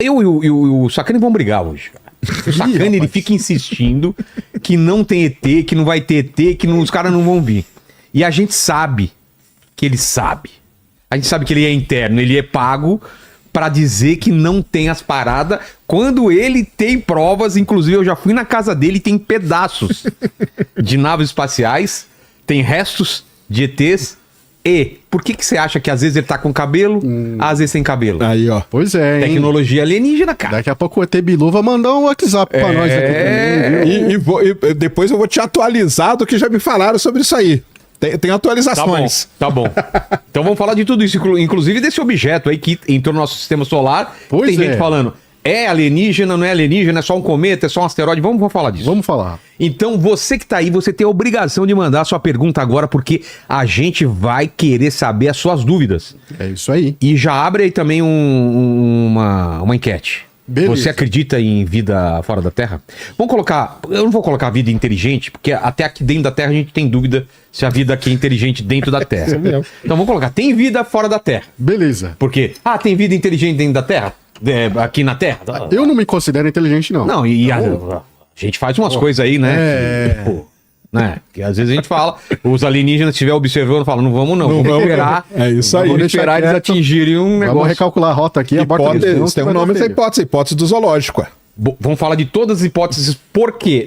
Eu e o Sacani vão brigar hoje, cara. O Sacani, ele fica insistindo que não tem ET, que não vai ter ET, que os caras não vão vir. E a gente sabe que ele sabe. A gente sabe que ele é interno, ele é pago pra dizer que não tem as paradas, quando ele tem provas. Inclusive, eu já fui na casa dele e tem pedaços de naves espaciais, tem restos de ETs. E por que você acha que às vezes ele tá com cabelo, às vezes sem cabelo? Aí, ó. Pois é, hein? Tecnologia alienígena, cara. Daqui a pouco o ET Bilu vai mandar um WhatsApp pra nós aqui. E depois eu vou te atualizar do que já me falaram sobre isso aí. Tem atualizações. Tá bom. Então vamos falar de tudo isso, inclusive desse objeto aí que entrou no nosso sistema solar. Pois tem é. gente falando, é alienígena, não é alienígena, é só um cometa, é só um asteroide. Vamos falar disso. Vamos falar. Então você que tá aí, você tem a obrigação de mandar a sua pergunta agora, porque a gente vai querer saber as suas dúvidas. É isso aí. E já abre aí também uma enquete. Beleza. Você acredita em vida fora da Terra? Vamos colocar... Eu não vou colocar vida inteligente, porque até aqui dentro da Terra a gente tem dúvida se a vida aqui é inteligente dentro da Terra. Então vamos colocar, tem vida fora da Terra. Beleza. Porque, tem vida inteligente dentro da Terra? Aqui na Terra? Eu não me considero inteligente, não. Não, a gente faz umas coisas aí, né? Tipo, né? Que às vezes a gente fala, os alienígenas estiver observando, falam, não vamos não, vamos esperar. É isso aí. Vamos esperar eles atingirem um negócio. Vamos recalcular a rota aqui. Hipótese, tem um nome dessa hipótese, hipótese do zoológico. Vamos falar de todas as hipóteses, porque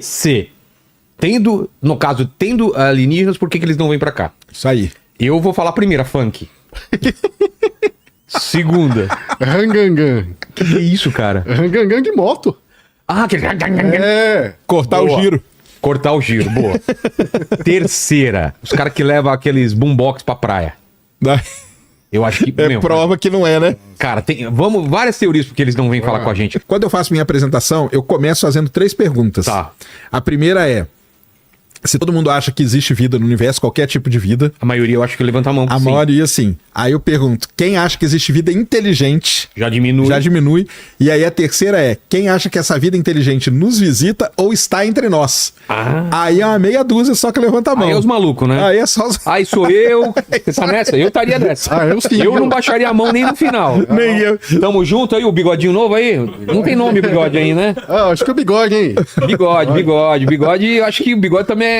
no caso, tendo alienígenas, por que eles não vêm pra cá? Isso aí. Eu vou falar primeiro, a funk. Segunda. Rangangan. Que é isso, cara? Rangangan de moto. Aquele... Cortar Boa. o giro. Cortar o giro, boa. Terceira, os caras que levam aqueles boombox pra praia. Eu acho que... Prova que não é, né? Cara, tem várias teorias porque eles não vêm falar com a gente. Quando eu faço minha apresentação, eu começo fazendo 3 perguntas. Tá. A primeira é: se todo mundo acha que existe vida no universo, qualquer tipo de vida. A maioria eu acho que levanta a mão. A sim. maioria, sim. Aí eu pergunto: quem acha que existe vida inteligente? Já diminui. Já diminui. E aí a terceira é: quem acha que essa vida inteligente nos visita ou está entre nós? Aí é uma meia dúzia só que levanta a mão. Aí é os malucos, né? Aí é só os... Aí sou eu. Você tá nessa? Eu estaria nessa. Eu sim. Eu não baixaria a mão nem no final. Nem eu. Tamo junto aí, o bigodinho novo aí? Não tem nome bigode aí, né? Acho que é o bigode, hein? Bigode. Eu acho que o bigode também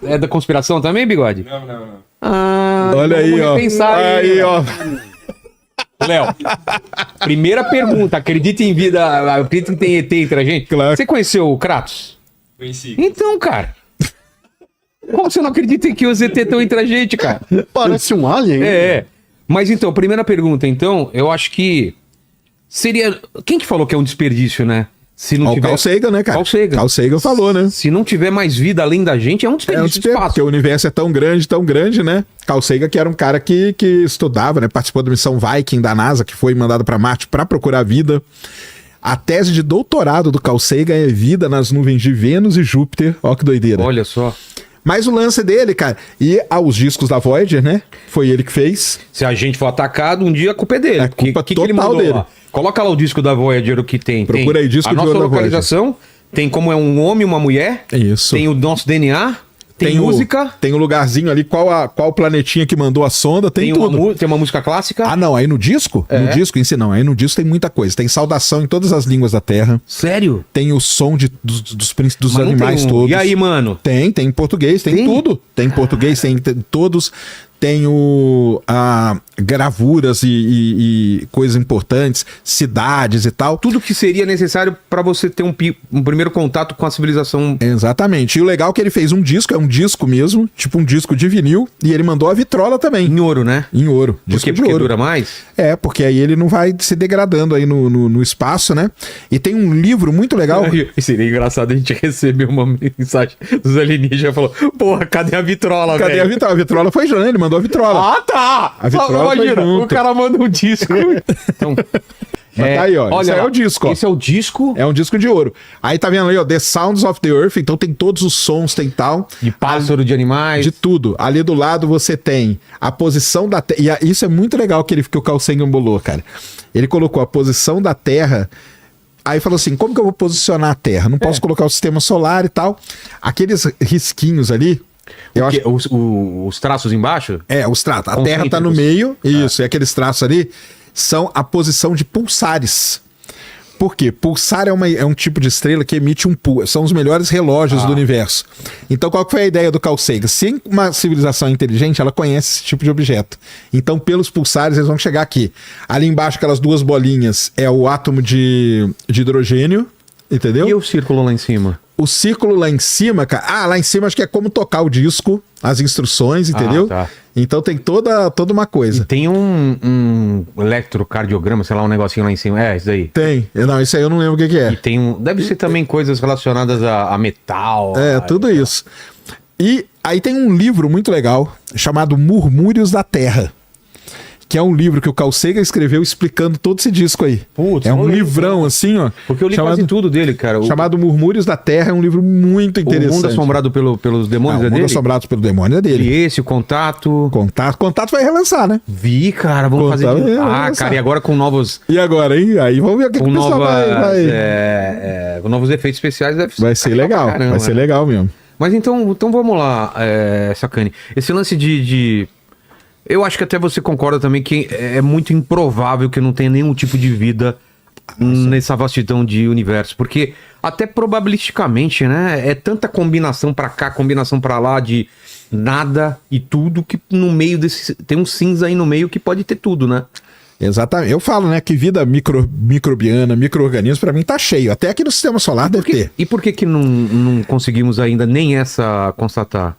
é da conspiração também, bigode? Olha então aí, vamos ó. repensar Aí, ó. Léo, primeira pergunta. Acredita em vida? Acredita que tem ET entre a gente? Claro. Você conheceu o Kratos? Conheci. Então, cara. Como você não acredita em que os ET estão entre a gente, cara? Parece um alien. É. Mas então, primeira pergunta, então, eu acho que seria... Quem que falou que é um desperdício, né? Se não Ó, o tiver... Carl Sagan, né, cara? Carl Sagan. Falou, né? Se não tiver mais vida além da gente, é um É um desperdício de desperdício, espaço. porque o universo é tão grande, né? Carl Sagan, que era um cara que estudava, né? Participou da missão Viking da NASA, que foi mandado para Marte para procurar vida. A tese de doutorado do Carl Sagan é vida nas nuvens de Vênus e Júpiter. Ó que doideira. Olha só. Mas o lance dele, cara, e os discos da Voyager, né? Foi ele que fez. Se a gente for atacado, um dia a culpa é dele. É culpa que ele total mandou dele. lá? Coloca lá o disco da Voyager, o que tem. Procura Tem aí, disco a de nossa ouro da Voyager. localização, tem como é um homem e uma mulher. Isso. Tem o nosso DNA, tem música. Tem um lugarzinho ali, qual planetinha que mandou a sonda, tem tudo. Tem uma música clássica. Ah, não, aí no disco? No disco em si, não. Aí no disco tem muita coisa. Tem saudação em todas as línguas da Terra. Sério? Tem o som dos Mas não animais tem todos. E aí, mano? Tem em português, tem tudo. Tem em português, tem todos. Tem gravuras e coisas importantes, cidades e tal. Tudo que seria necessário pra você ter um primeiro contato com a civilização. Exatamente. E o legal é que ele fez um disco, é um disco mesmo, tipo um disco de vinil, e ele mandou a vitrola também. Em ouro, né? Em ouro. Por Disco quê? de Porque ouro. dura mais? É, porque aí ele não vai se degradando aí no espaço, né? E tem um livro muito legal. Seria engraçado a gente receber uma mensagem dos alienígenas e falou: porra, cadê a vitrola, velho? Cadê a vitrola? A vitrola foi Jana, ele mandou a vitrola. Ah, tá! A vitrola foi junto. o cara manda um disco. Então, Mas tá aí, ó. Esse aí é o disco, ó. Esse é o disco É um disco de ouro. Aí tá vendo aí, ó, The Sounds of the Earth, então tem todos os sons, tem tal. de pássaro, de animais. De tudo. Ali do lado você tem a posição da Terra. E isso é muito legal que o Carl Sagan bolou, cara. Ele colocou a posição da Terra. Aí falou assim, como que eu vou posicionar a Terra? Não posso colocar o sistema solar e tal. Aqueles risquinhos ali... Eu acho... Os traços embaixo? os traços. A Terra tá no meio. Isso, e aqueles traços ali são a posição de pulsares. Por quê? Pulsar é um tipo de estrela que emite um pulso. São os melhores relógios do universo. Então, qual que foi a ideia do Carl Sagan? Se uma civilização é inteligente, ela conhece esse tipo de objeto. Então, pelos pulsares, eles vão chegar aqui. Ali embaixo, aquelas duas bolinhas, é o átomo de hidrogênio, entendeu? E o círculo lá em cima? O círculo lá em cima, cara... Ah, lá em cima acho que é como tocar o disco, as instruções, entendeu? Tá. Então tem toda uma coisa. E tem um eletrocardiograma, sei lá, um negocinho lá em cima. É, isso daí. Tem. Não, isso aí eu não lembro o que é. E tem deve ser também coisas relacionadas a metal. Tudo isso. E aí tem um livro muito legal chamado Murmúrios da Terra, que é um livro que o Carl Sagan escreveu explicando todo esse disco aí. Putz, é um livrão assim, ó. Porque eu li quase tudo dele, cara. Chamado Murmúrios da Terra, é um livro muito interessante. O Mundo Assombrado pelos Demônios O é Mundo dele? Assombrado pelo Demônio é dele. E esse, o Contato. Contato vai relançar, né? Vi, cara, vamos Contato fazer... vai cara, e agora com novos... E agora, hein? Aí vamos ver o que, Com que o pessoal vai... com novos efeitos especiais Vai ser legal, caramba, vai ser legal mesmo. Mas então vamos lá, Sacani. Esse lance de... Eu acho que até você concorda também que é muito improvável que não tenha nenhum tipo de vida nessa vastidão de universo. Porque até probabilisticamente, né? É tanta combinação pra cá, combinação pra lá de nada e tudo, que no meio desse... Tem um cinza aí no meio que pode ter tudo, né? Exatamente. Eu falo, né, que vida microbiana, micro-organismos, pra mim tá cheio. Até aqui no Sistema Solar deve ter. E por que não conseguimos ainda nem essa constatar?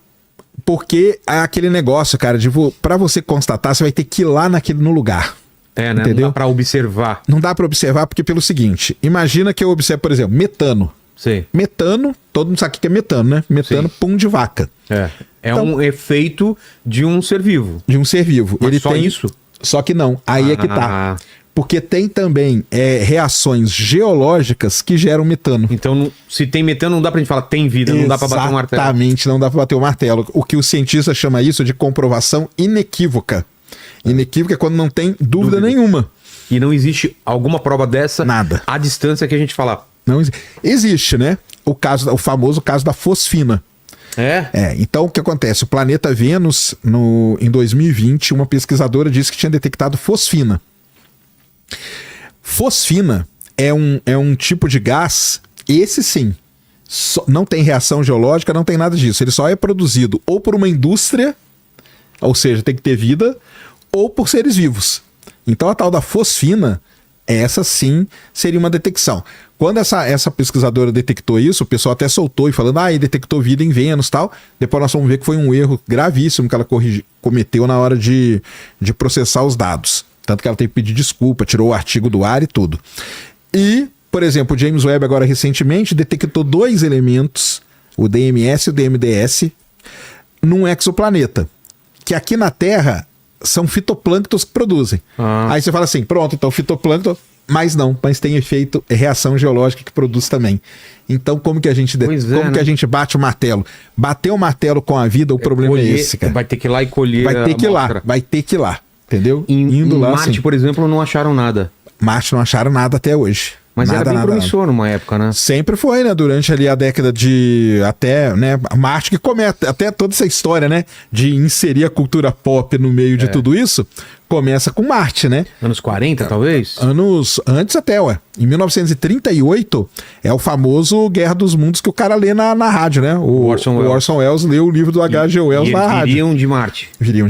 Porque é aquele negócio, cara, pra você constatar, você vai ter que ir lá no lugar. É, né? Entendeu? Não dá pra observar. Não dá pra observar porque pelo seguinte, imagina que eu observo, por exemplo, metano. Sei. Metano, todo mundo sabe o que é metano, né? Metano, Sim. pum de vaca. É Então- um efeito de um ser vivo. De um ser vivo. Mas Ele só tem isso? Só que não. Aí é que tá. Ah. Porque tem também reações geológicas que geram metano. Então, se tem metano, não dá pra gente falar tem vida, não dá pra bater um martelo. Exatamente, não dá pra bater o martelo. O que o cientista chama isso de comprovação inequívoca. Inequívoca é quando não tem dúvida nenhuma. E não existe alguma prova dessa Nada. à distância que a gente fala. Não existe, né? O famoso caso da fosfina. Então o que acontece? O planeta Vênus, em 2020, uma pesquisadora disse que tinha detectado fosfina. Fosfina é um tipo de gás, esse sim, não tem reação geológica, não tem nada disso. Ele só é produzido ou por uma indústria, ou seja, tem que ter vida, ou por seres vivos. Então a tal da fosfina, essa sim seria uma detecção. Quando essa pesquisadora detectou isso, o pessoal até soltou e falando, ele detectou vida em Vênus e tal. Depois nós vamos ver que foi um erro gravíssimo que ela cometeu na hora de processar os dados. Tanto que ela tem que pedir desculpa, tirou o artigo do ar e tudo. E, por exemplo, o James Webb agora recentemente detectou 2 elementos, o DMS e o DMDS, num exoplaneta. Que aqui na Terra são fitoplânctons que produzem. Aí você fala assim, pronto, então fitoplâncton... Mas tem efeito, reação geológica que produz também. Então, como que a gente que a gente bate o martelo? Bater o martelo com a vida, o problema é esse, cara. Vai ter que ir lá e colher. Vai ter que ir lá, entendeu? Indo lá. Marte, assim. por exemplo, não acharam nada. Marte não acharam nada até hoje. Mas era bem promissor numa época, né? Sempre foi, né? Durante ali a década de... Até, né? Marte que começa... Até toda essa história, né? De inserir a cultura pop no meio de tudo isso... Começa com Marte, né? Anos 40, talvez? Anos antes até, ué. Em 1938, é o famoso Guerra dos Mundos que o cara lê na rádio, né? O Orson Welles leu o livro do H.G. Wells na rádio. Viriam de Marte. Viriam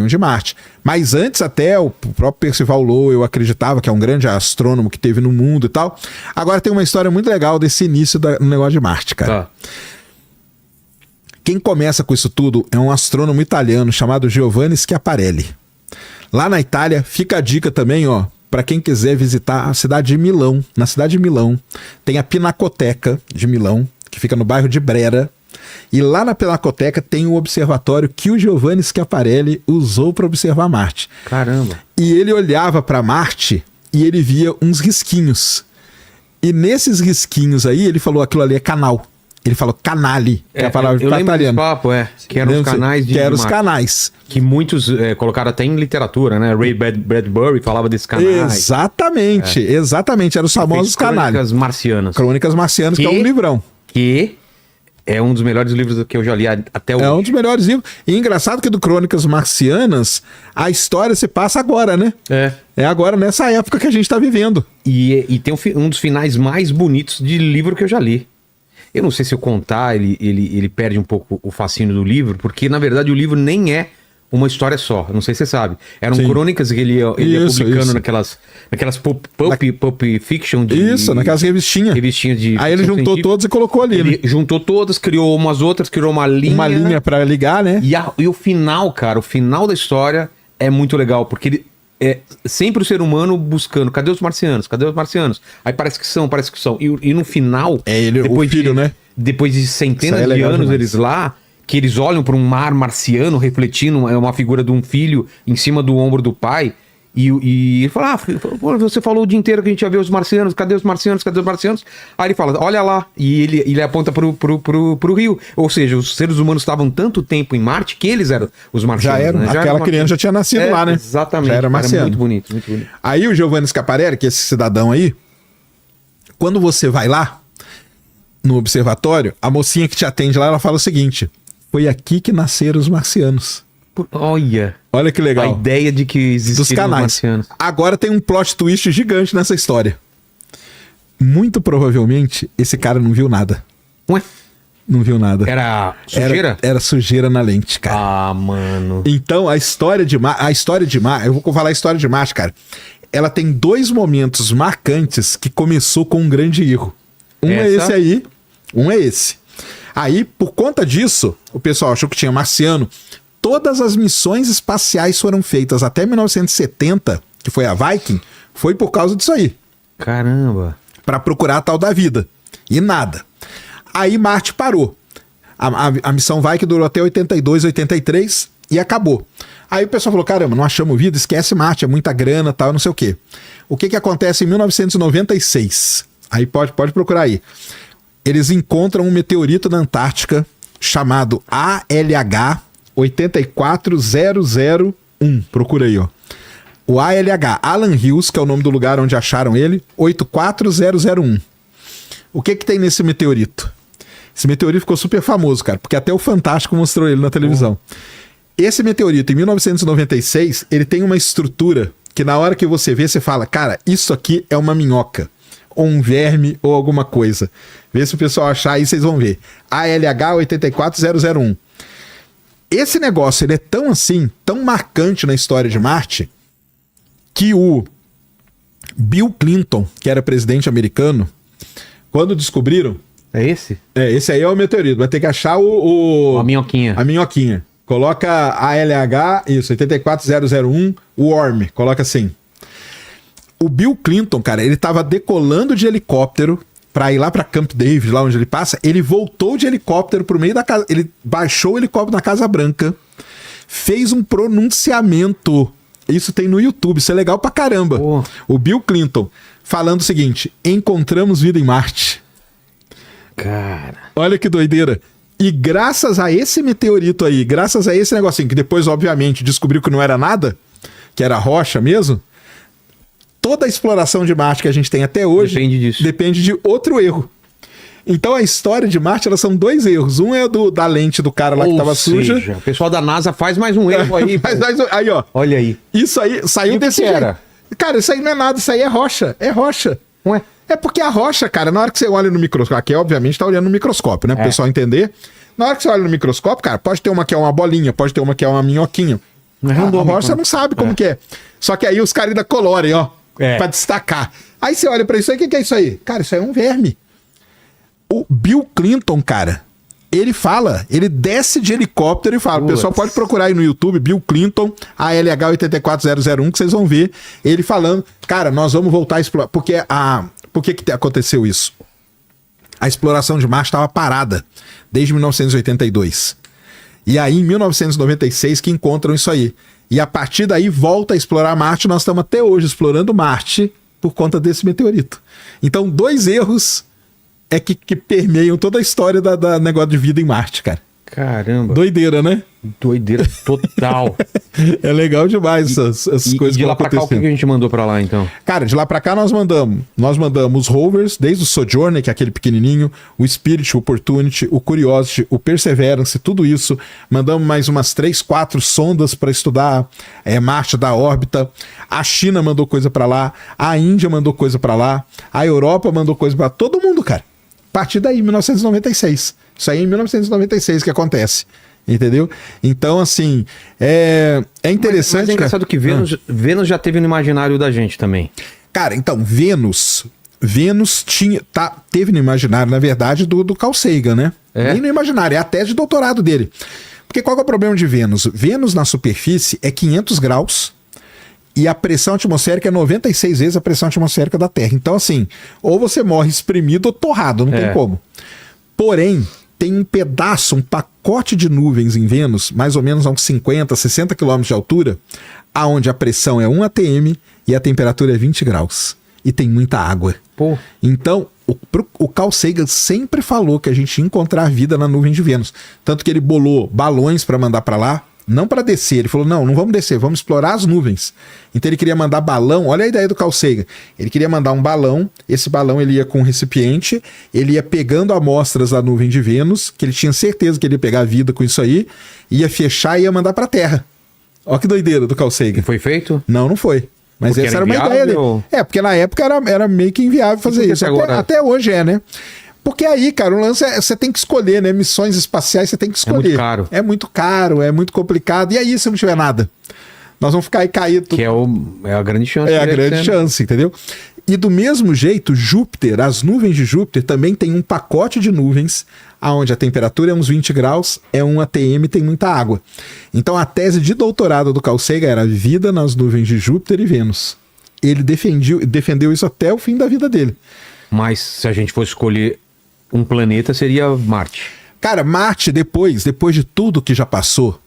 de Marte. Mas antes até, o próprio Percival Lowell, eu acreditava que é um grande astrônomo que teve no mundo e tal. Agora tem uma história muito legal desse início do negócio de Marte, cara. Tá. Quem começa com isso tudo é um astrônomo italiano chamado Giovanni Schiaparelli. Lá na Itália, fica a dica também, ó, para quem quiser visitar a cidade de Milão. Na cidade de Milão, tem a Pinacoteca de Milão, que fica no bairro de Brera. E lá na Pinacoteca tem o observatório que o Giovanni Schiaparelli usou para observar Marte. Caramba. E ele olhava para Marte e ele via uns risquinhos. E nesses risquinhos aí, ele falou, aquilo ali é canal. Ele falou canali, que é a palavra eu lembro italiano. desse papo, que eram os canais de Que eram os Marte. canais. Que muitos colocaram até em literatura, né? Ray Bradbury falava desses canais. Exatamente. Eram os famosos canais. Crônicas Marcianas. Crônicas Marcianas, que é um livrão. Que É um dos melhores livros que eu já li até hoje. É um dos melhores livros. E engraçado que do Crônicas Marcianas, a história se passa agora, né? É agora, nessa época que a gente tá vivendo. E tem um dos finais mais bonitos de livro que eu já li. Eu não sei se eu contar, ele perde um pouco o fascínio do livro, porque na verdade o livro nem é uma história só. Não sei se você sabe. Eram Sim. crônicas que ele ia publicando isso. naquelas pulp fiction de... Isso, naquelas revistinhas. Revistinhas de... Aí ele ficção juntou científica. todos e colocou ali, né? Ele juntou todas, criou umas outras, criou uma linha. Uma linha pra ligar, né? E o final, cara, o final da história é muito legal, porque ele é sempre o ser humano buscando, cadê os marcianos? Cadê os marcianos? Aí parece que são. E no final, É ele, o filho, né? depois de centenas Isso aí é de legal anos demais. eles lá, que eles olham para um mar marciano refletindo uma figura de um filho em cima do ombro do pai. E ele fala, pô, você falou o dia inteiro que a gente ia ver os marcianos, cadê os marcianos, cadê os marcianos? Aí ele fala, olha lá, e ele aponta pro rio. Ou seja, os seres humanos estavam tanto tempo em Marte que eles eram os marcianos. Já era. né? Aquela criança já tinha nascido lá, né? Exatamente. Já era Cara, marciano. muito bonito, muito bonito. Aí o Giovanni Scaparelli, que é esse cidadão aí, quando você vai lá, no observatório, a mocinha que te atende lá, ela fala o seguinte: foi aqui que nasceram os marcianos. Olha Olha que a legal. ideia de que Dos existiam os canais. marcianos. Agora tem um plot twist gigante nessa história. Muito provavelmente, esse cara não viu nada. Ué, Não viu nada. era sujeira? Era sujeira na lente, cara. Ah, mano. Então, a história de Marte, eu vou falar a história de Marte, cara. Ela tem dois momentos marcantes que começou com um grande erro. Um é Essa? esse aí, um é esse. Aí, por conta disso, o pessoal achou que tinha marciano. Todas as missões espaciais foram feitas até 1970, que foi a Viking, foi por causa disso aí. Caramba. Pra procurar a tal da vida. E nada. Aí Marte parou. A missão Viking durou até 82, 83 e acabou. Aí o pessoal falou, caramba, não achamos vida, esquece Marte, é muita grana, tal, não sei o quê. O que acontece em 1996? Aí pode procurar aí. Eles encontram um meteorito na Antártica chamado ALH 84001. Procura aí, ó. O ALH, Alan Hills, que é o nome do lugar onde acharam ele, 84001. O que tem nesse meteorito? Esse meteorito ficou super famoso, cara, porque até o Fantástico mostrou ele na televisão. Esse meteorito, em 1996, ele tem uma estrutura que na hora que você vê, você fala, cara, isso aqui é uma minhoca, ou um verme, ou alguma coisa. Vê se o pessoal achar aí, vocês vão ver. ALH 84001. Esse negócio, ele é tão assim, tão marcante na história de Marte, que o Bill Clinton, que era presidente americano, quando descobriram... É esse? esse aí é o meteorito, vai ter que achar A minhoquinha. a minhoquinha. Coloca ALH, isso, 84001, Worm, coloca assim. O Bill Clinton, cara, ele tava decolando de helicóptero pra ir lá pra Camp David, lá onde ele passa. Ele voltou de helicóptero pro meio da casa, ele baixou o helicóptero na Casa Branca, fez um pronunciamento. Isso tem no YouTube, isso é legal pra caramba. Pô. O Bill Clinton falando o seguinte: encontramos vida em Marte. Cara. Olha que doideira. E graças a esse meteorito aí, graças a esse negocinho, que depois, obviamente, descobriu que não era nada, que era rocha mesmo, toda a exploração de Marte que a gente tem até hoje Depende disso. depende de outro erro. Então a história de Marte, elas são dois erros. Um é da lente do cara lá que Ou tava suja. seja, o pessoal da NASA faz mais um erro aí. Mas, pô. aí, ó. Olha aí. Isso aí saiu E o que desse que jeito. era? Cara, isso aí não é nada, isso aí é rocha. É rocha. Ué? É porque a rocha, cara, na hora que você olha no microscópio, aqui obviamente tá olhando no microscópio, né? Pro pessoal entender. Na hora que você olha no microscópio, cara, pode ter uma que é uma bolinha, pode ter uma que é uma minhoquinha. Não é A randômico, rocha você não sabe como que é. Só que aí os caras ainda colorem, ó. É. Pra destacar. Aí você olha pra isso aí, o que é isso aí? Cara, isso aí é um verme. O Bill Clinton, cara, ele fala, ele desce de helicóptero e fala. O pessoal pode procurar aí no YouTube, Bill Clinton, ALH 84001, que vocês vão ver ele falando, cara, nós vamos voltar a explorar. Por que aconteceu isso? A exploração de Marte estava parada desde 1982. E aí, em 1996, que encontram isso aí. E a partir daí, volta a explorar Marte. Nós estamos até hoje explorando Marte por conta desse meteorito. Então, dois erros é que permeiam toda a história da negócio de vida em Marte, cara. Caramba. Doideira, né? Doideira total. É legal demais essas E coisas de que lá vão pra cá, o que acontecendo. a gente mandou pra lá, então? Cara, de lá pra cá nós mandamos rovers, desde o Sojourner, que é aquele pequenininho, o Spirit, o Opportunity, o Curiosity, o Perseverance, tudo isso. Mandamos mais umas 3, 4 sondas para estudar Marte da órbita. A China mandou coisa pra lá, a Índia mandou coisa pra lá, a Europa mandou coisa pra todo mundo, cara. A partir daí, 1996. Isso aí é em 1996 que acontece. Entendeu? Então, assim, é interessante. Mas é engraçado que Vênus já teve no imaginário da gente também. Cara, então, Vênus teve no imaginário, na verdade, do Carl Sagan, né? É? Nem no imaginário, é a tese de doutorado dele. Porque qual que é o problema de Vênus? Vênus na superfície é 500 graus e a pressão atmosférica é 96 vezes a pressão atmosférica da Terra. Então, assim, ou você morre espremido ou torrado, não tem como. Porém, tem um pedaço, um pacote de nuvens em Vênus, mais ou menos a uns 50, 60 quilômetros de altura, aonde a pressão é 1 atm e a temperatura é 20 graus. E tem muita água. Pô. Então, o Carl Sagan sempre falou que a gente ia encontrar vida na nuvem de Vênus. Tanto que ele bolou balões para mandar para lá, não para descer. Ele falou, não vamos descer, vamos explorar as nuvens. Então ele queria mandar balão, olha a ideia do Carl Sagan. Ele queria mandar um balão, esse balão ele ia com um recipiente, ele ia pegando amostras da nuvem de Vênus, que ele tinha certeza que ele ia pegar vida com isso aí, ia fechar e ia mandar para a Terra. Olha que doideira do Carl Sagan. Foi feito? Não foi. Mas Porque essa era era uma inviável, ideia dele. ou... Porque na época era meio que inviável fazer por que isso. agora... Até hoje né? Porque aí, cara, o lance você tem que escolher, né? Missões espaciais você tem que escolher. É muito caro. É muito caro, é muito complicado. E aí, se não tiver nada? Nós vamos ficar aí caído. Que é a grande chance. É a grande chance, entendeu? E do mesmo jeito, Júpiter, as nuvens de Júpiter também tem um pacote de nuvens onde a temperatura é uns 20 graus, é 1 atm, tem muita água. Então a tese de doutorado do Carl Sagan era vida nas nuvens de Júpiter e Vênus. Ele defendeu isso até o fim da vida dele. Mas se a gente fosse escolher um planeta, seria Marte. Cara, Marte, depois de tudo que já passou,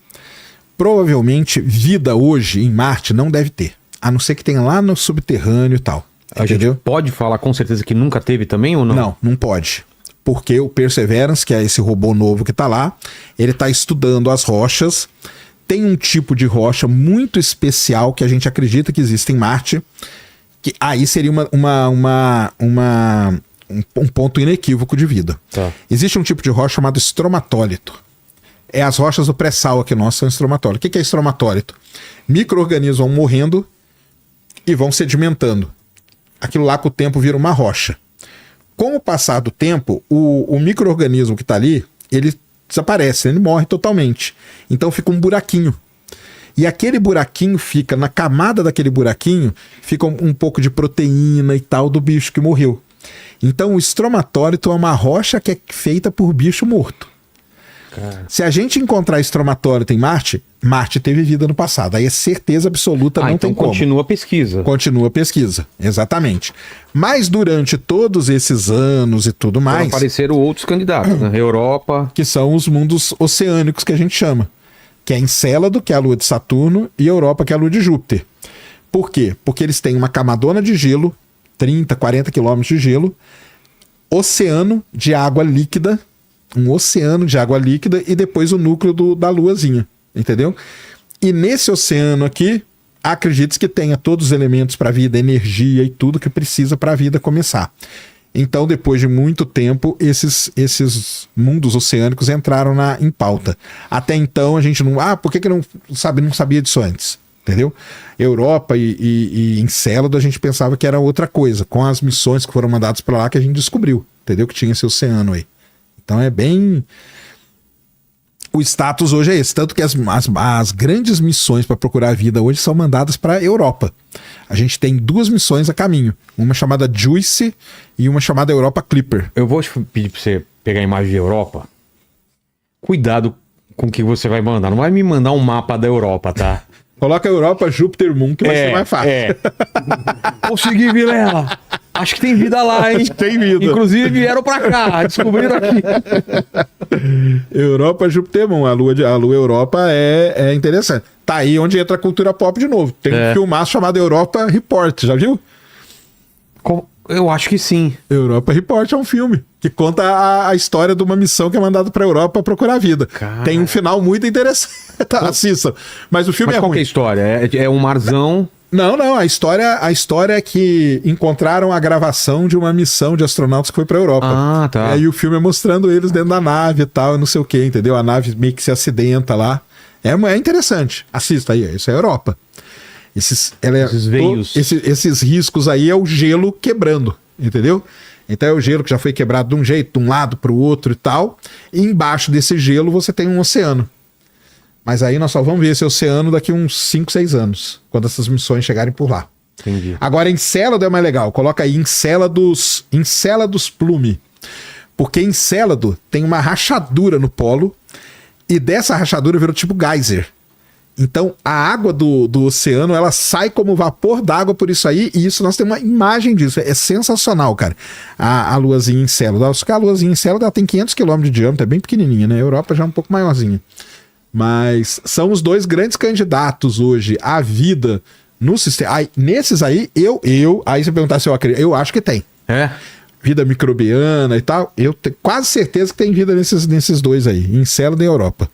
provavelmente vida hoje em Marte não deve ter. A não ser que tenha lá no subterrâneo e tal. A gente pode falar com certeza que nunca teve também ou não? Não pode. Porque o Perseverance, que é esse robô novo que tá lá, ele tá estudando as rochas. Tem um tipo de rocha muito especial que a gente acredita que existe em Marte, que aí seria um ponto inequívoco de vida. Tá. Existe um tipo de rocha chamado estromatólito. As rochas do pré-sal aqui nosso são estromatólito. O que é estromatólito? Micro-organismos vão morrendo e vão sedimentando. Aquilo lá com o tempo vira uma rocha. Com o passar do tempo, o micro-organismo que está ali, ele desaparece, ele morre totalmente. Então fica um buraquinho. E aquele buraquinho fica, na camada daquele buraquinho, fica um pouco de proteína e tal do bicho que morreu. Então o estromatólito é uma rocha que é feita por bicho morto. Cara. Se a gente encontrar estromatólito em Marte, Marte teve vida no passado. Aí é certeza absoluta, não então tem como. continua a pesquisa. Continua a pesquisa, exatamente. Mas durante todos esses anos e tudo mais... Apareceram outros candidatos, né? Europa... Que são os mundos oceânicos que a gente chama. Que é Encélado, que é a lua de Saturno, e Europa, que é a lua de Júpiter. Por quê? Porque eles têm uma camadona de gelo, 30, 40 quilômetros de gelo, oceano de água líquida, um oceano de água líquida e depois o núcleo da luazinha, entendeu? E nesse oceano aqui, acredite que tenha todos os elementos para a vida, energia e tudo que precisa para a vida começar. Então, depois de muito tempo, esses mundos oceânicos entraram em pauta. Até então, a gente não... por que não sabia disso antes? Entendeu? Europa e Encélado, a gente pensava que era outra coisa. Com as missões que foram mandadas para lá, que a gente descobriu, entendeu? Que tinha esse oceano aí. Então é bem... O status hoje é esse. Tanto que as grandes missões para procurar vida hoje são mandadas para a Europa. A gente tem 2 missões a caminho. Uma chamada Juice e uma chamada Europa Clipper. Eu vou te pedir para você pegar a imagem de Europa. Cuidado com o que você vai mandar. Não vai me mandar um mapa da Europa, tá? Coloca Europa, Júpiter, Moon, que vai ser mais fácil. Consegui, Vilela. Acho que tem vida lá, hein? Tem vida. Inclusive vieram pra cá, descobriram aqui. Europa, Júpiter, Moon. A lua Europa é interessante. Tá aí onde entra a cultura pop de novo. Tem um filmaço chamado Europa Report, já viu? Eu acho que sim. Europa Report é um filme que conta a história de uma missão que é mandada pra Europa procurar vida. Cara. Tem um final muito interessante. Assista. Mas o filme Mas é qual que é a ruim. história? É um marzão... Não, a história é que encontraram a gravação de uma missão de astronautas que foi pra Europa. Ah, tá. E aí o filme é mostrando eles dentro da nave e tal, não sei o que, entendeu? A nave meio que se acidenta lá. É interessante. Assista aí, isso é a Europa. Esses veios. Esses riscos aí é o gelo quebrando, entendeu? Então é o gelo que já foi quebrado de um jeito, de um lado para o outro e tal. E embaixo desse gelo você tem um oceano. Mas aí nós só vamos ver esse oceano daqui uns 5, 6 anos, quando essas missões chegarem por lá. Entendi. Agora, Encélado é mais legal. Coloca aí Encélados Plume. Porque Encélado tem uma rachadura no polo e dessa rachadura virou tipo geyser. Então, a água do oceano, ela sai como vapor d'água por isso aí, e isso nós temos uma imagem disso. É sensacional, cara. A luazinha Encélado. Só que a luazinha Encélado, ela tem 500 km de diâmetro, é bem pequenininha, né? A Europa já é um pouco maiorzinha. Mas são os dois grandes candidatos hoje à vida no sistema. Aí, nesses aí, aí você perguntar se eu acredito, eu acho que tem. É? Vida microbiana e tal. Eu tenho quase certeza que tem vida nesses dois aí, Encélado e Europa.